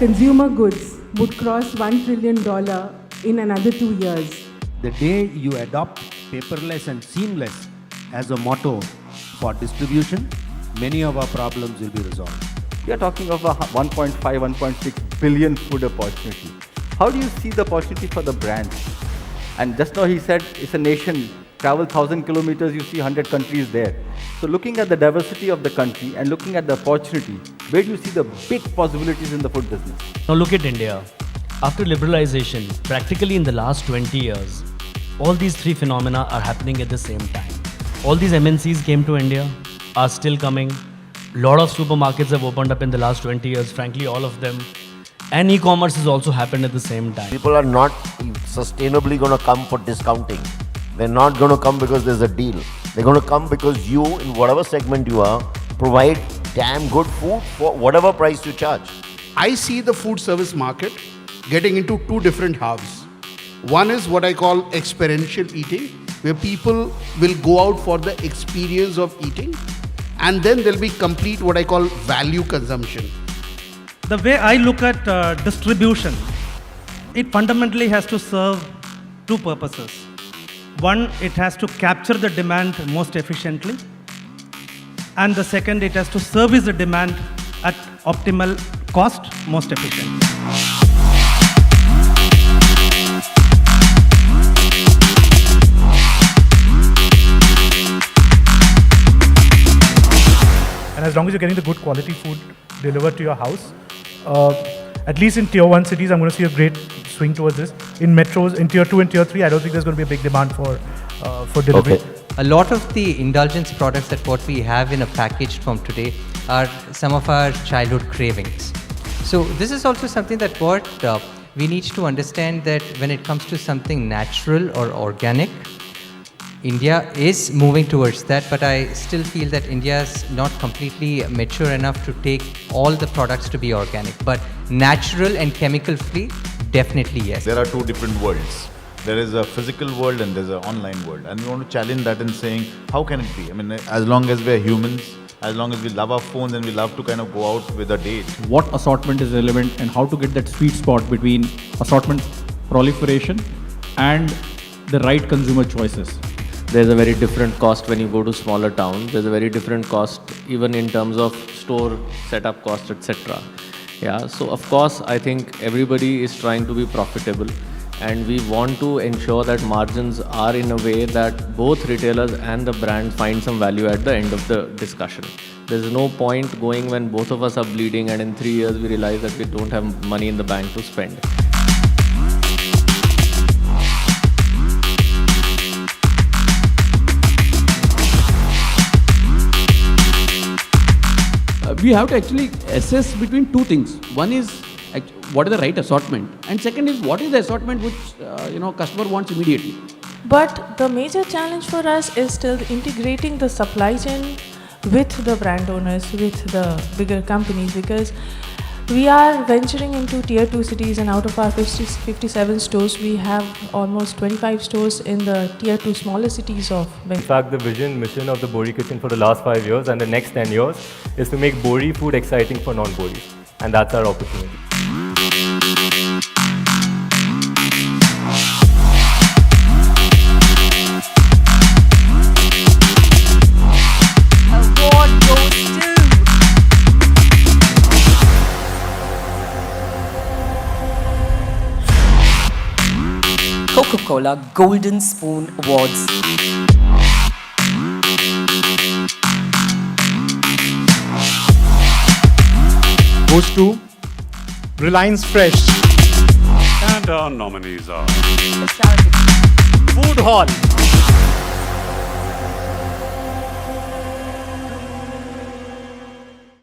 consumer goods would cross $1 trillion in another 2 years. The day you adopt paperless and seamless as a motto for distribution, many of our problems will be resolved. We are talking of a 1.5, 1.6 billion food opportunity. How do you see the opportunity for the brands? And just now he said it's a nation, travel 1,000 kilometers, you see 100 countries there. So looking at the diversity of the country and looking at the opportunity, where do you see the big possibilities in the food business? Now look at India. After liberalization, practically in the last 20 years, all these three phenomena are happening at the same time. All these MNCs came to India, are still coming. A lot of supermarkets have opened up in the last 20 years, frankly all of them. And e-commerce has also happened at the same time. People are not sustainably going to come for discounting. They're not going to come because there's a deal. They're going to come because you, in whatever segment you are, provide damn good food for whatever price you charge. I see the food service market getting into two different halves. One is what I call experiential eating, where people will go out for the experience of eating, and then there'll be complete what I call value consumption. The way I look at distribution, it fundamentally has to serve two purposes. One, it has to capture the demand most efficiently. And the second, it has to service the demand at optimal cost most efficiently. And as long as you're getting the good quality food delivered to your house, at least in tier 1 cities, I'm going to see a great swing towards this. In metros, in tier 2 and tier 3, I don't think there's going to be a big demand for delivery. Okay. A lot of the indulgence products that what we have in a packaged form today are some of our childhood cravings. So this is also something that what we need to understand, that when it comes to something natural or organic, India is moving towards that, but I still feel that India is not completely mature enough to take all the products to be organic. But natural and chemical free, definitely yes. There are two different worlds. There is a physical world and there's an online world. And we want to challenge that in saying, how can it be? I mean, as long as we're humans, as long as we love our phones and we love to kind of go out with a date. What assortment is relevant and how to get that sweet spot between assortment proliferation and the right consumer choices. There's a very different cost when you go to smaller towns. There's a very different cost even in terms of store setup cost, etc. Yeah, so of course, I think everybody is trying to be profitable, and we want to ensure that margins are in a way that both retailers and the brand find some value at the end of the discussion. There's no point going when both of us are bleeding and in 3 years we realize that we don't have money in the bank to spend. We have to actually assess between two things. One is what is the right assortment, and second is what is the assortment which customer wants immediately. But the major challenge for us is still integrating the supply chain with the brand owners, with the bigger companies, because we are venturing into tier 2 cities, and out of our 57 stores, we have almost 25 stores in the tier 2 smaller cities of Bengaluru. In fact, the vision, mission of the Bori Kitchen for the last 5 years and the next 10 years is to make Bori food exciting for non-Boris. And that's our opportunity. Coca-Cola Golden Spoon Awards. Goes to Reliance Fresh. And our nominees are Food Hall.